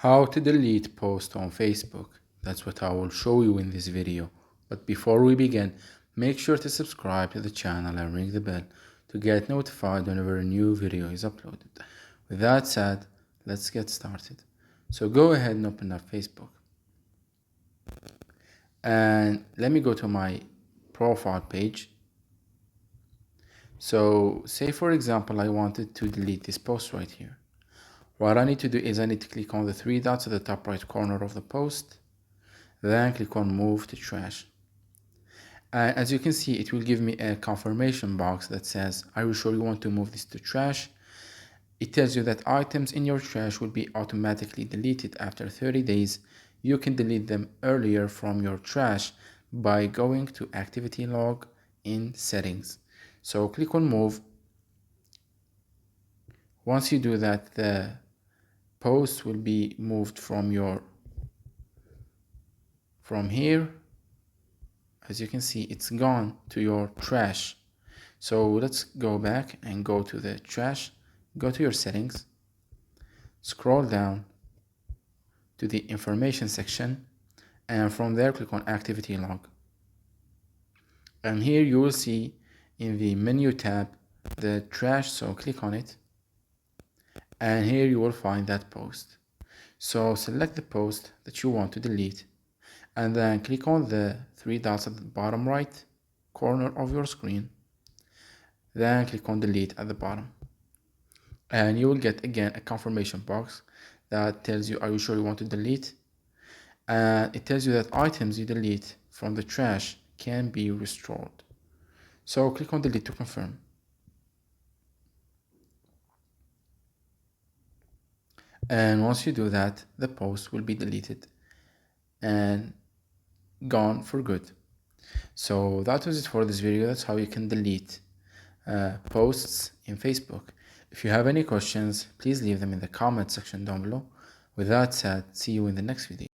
How to delete post on Facebook. That's what I will show you in this video. But before we begin, make sure to subscribe to the channel and ring the bell to get notified whenever a new video is uploaded. With that said, let's get started. So go ahead and open up Facebook. And let me go to my profile page. So say for example, I wanted to delete this post right here. What I need to do is I need to click on the three dots at the top right corner of the post, then click on move to trash. And as you can see, it will give me a confirmation box that says, are you sure you want to move this to trash? It tells you that items in your trash will be automatically deleted after 30 days. You can delete them earlier from your trash by going to activity log in settings. So click on move. Once you do that, the post will be moved from here. As you can see, it's gone to your trash. So let's go back and go to the trash. Go to your settings, scroll down to the information section, and from there click on activity log. And here you will see in the menu tab the trash, so click on it, and here you will find that post. So select the post that you want to delete and then click on the three dots at the bottom right corner of your screen, then click on delete at the bottom, and you will get again a confirmation box that tells you, are you sure you want to delete? And it tells you that items you delete from the trash can be restored. So click on delete to confirm. And once you do that, the post will be deleted and gone for good. So that was it for this video. That's how you can delete posts in Facebook. If you have any questions, please leave them in the comment section down below. With that said, see you in the next video.